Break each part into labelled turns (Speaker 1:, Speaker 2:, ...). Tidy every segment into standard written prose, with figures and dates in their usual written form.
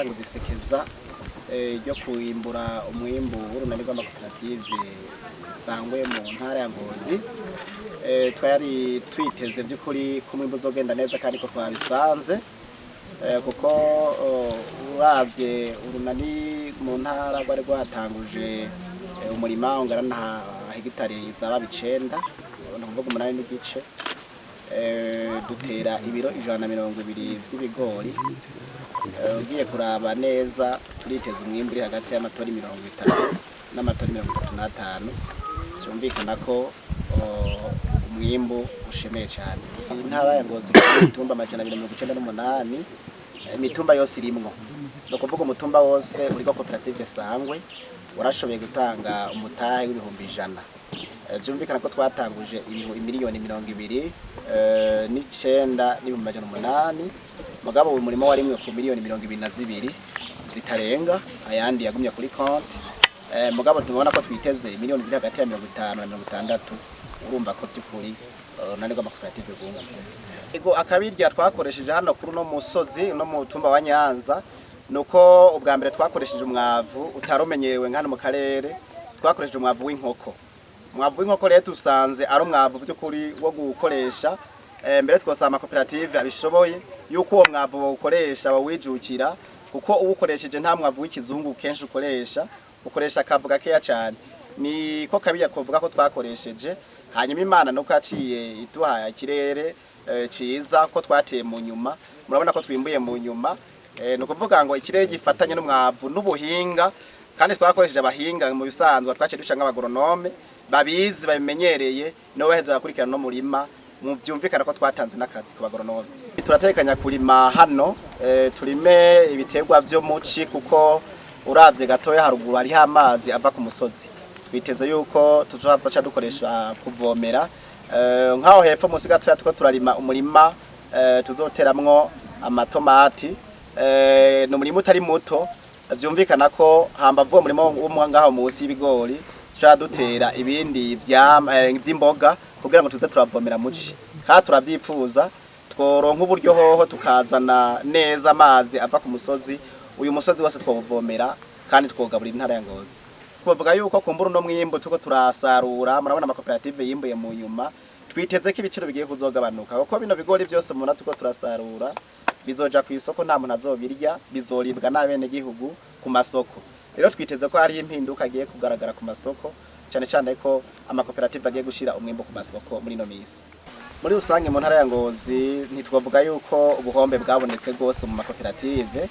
Speaker 1: gutanguza isekeza ryo kuimbura umwimbu w'urunani rw'amakoperative sangwe mu ntara ya Ngozi. Twari twiteze by'ukuri ko umwimbu uzogenda neza kandi ko twabisanze, kuko uravye urunani mu ntara rwari rwatanguje umurima ungana na hegitari zaba 9, ndavuga 8 n'igice. Dutera ibiro 120 vy'ibigori. Ugiye kuraba neza turiteze umwimbu uri hagati y'amatoni 50 n'amatoni 35. Cyumvikana ko umwimbu ushemeye cyane. Intara ya Ngozi mitumba 298, mitumba yose irimwo. No kuvuga umutumba wose uriko koperative sangwe urashoboye gutanga umutahe w'ibihumbi 100. Byumvikana ko twatanguje miliyoni 29,800 mugabo uyu murimo warimwe ku miliyoni 22 zitarenga, ayandi yagumye kuri konti. Mugabo tubona ko twiteze miliyoni ziri hagati ya 50 na 60. Urumva ko by'ukuri nani rw'amakoperative bungutse. Ego akabirya twakoresheje hano kuri no musozi no mu tumba wa Nyanza, nuko ubwa mbere twakoresheje umwavu utarumenyerewe nkano mu karere. Twakoresheje umwavu w'inkoko. Umwavu w'inkoko rero tusanze ari umwavu by'ukuri wo gukoresha. Mbere twose amakoperative abishoboye yuko uwo mwavu ukoresha wawijukira, kuko ubukoresheje nta mwavu w'ikizungu kenshi ukoresha kavuga keya cyane. Ni ko kabirya kuvuga ko twakoresheje. Hanyuma Imana nuko yaciye ituha ikirere ciza ko twateye mu nyuma. Murabona ko twimbuye mu nyuma. No kuvuga ngo ikirere gifatanye n'umwavu n'ubuhinga, kandi twakoresheje abahinga mu bisanzwe. Twaciye dushanga abagoronome babizi babimenyereye no baheza bakurikirana no murima. Mu byumvikana ko twatanze n'akazi ku bagoronome. Turatekanya kurima hano, turime ibiterwa byo muci, kuko uravye gatoya haruguru ari amazi ava ku musozi. Biteze yuko tuzofasha dukoresha kuvomera. Nkaho hepfo musi gatoya tuko turarima umurima tuzoteramwo amatomati. No murima utari muto, byumvikana ko hambavu umurimo w'umwangaho musi y'ibigori dutera ibindi by'imboga kugira ngo tuze turavomera muci. Ka turavyifuza tworonka uburyo hoho tukazana neza amazi ava ku musozi. Uyu musozi wose twovomera kandi twogaburira intara ya Ngozi. Kuvuga yuko kumbura no mwimbu tuko turasarura, murabona amakoperative yimbuye mu nyuma. Twiteze ko ibiciro bigiye kuzogabanuka, kuko bino bigori byose muna tuko turasarura bizoja ku isoko, nta muntu azobirya, bizoribwa n'abene gihugu ku masoko. Rero twiteze ko hari impinduka agiye kugaragara ku masoko, cyane cyane ko amakoperative agiye gushira umwimbo ku masoko muri no misi. Muri usange mu ntara ya Ngozi ntitwavuga yuko ubuhombe bwabonetse gose mu makoperative,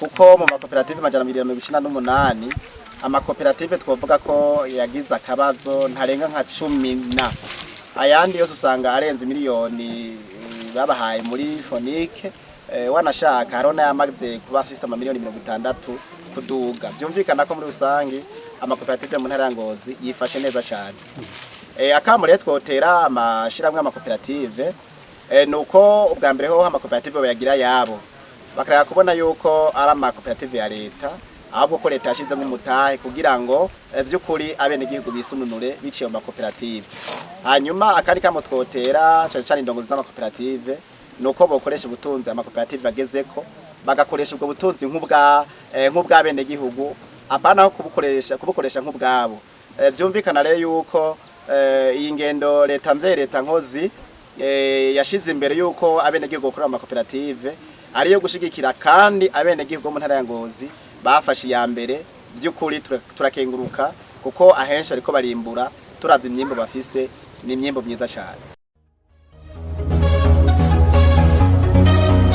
Speaker 1: kuko mu makoperative 298 amakoperative twavuga ko yagize akabazo ntarenga nka 10. Ayandi yose usanga arenze miliyoni babahaye muri fonike. Wanashaka harona yamaze kuba afise miliyoni 60 kuduga. Byumvikana ko muri usange amakoperative mu ntara ya Ngozi yifashe neza cyane. Akamure twotera amashiramwe amakoperative nuko ubwa mbere ho amakoperative bayagira yabo, bakaraya kubona yuko ari amakoperative ya leta, ahubwo ko leta yashize mu mutahe kugira ngo vy'ukuri abene gihugu bisununure biciye mu makoperative. Hanyuma akari kamo twotera cyane indongozi z'amakoperative nuko bokoresha ubutunzi amakoperative agezeko, bagakoresha ubwo butunzi nk'ubwa bene gihugu, apana kubukoresha nk'ubwabo. Byumvikana rero yuko iyi ngendo leta Ngozi yashize imbere yuko abene gihugu bakora amakoperative ariyo gushigikira, kandi abene gihugu mu ntara ya Ngozi bafashe ya mbere. By'ukuri turakenguruka, kuko ahenshi ariko barimbura turavye imyimbo bafise, ni imyimbo myiza cyane.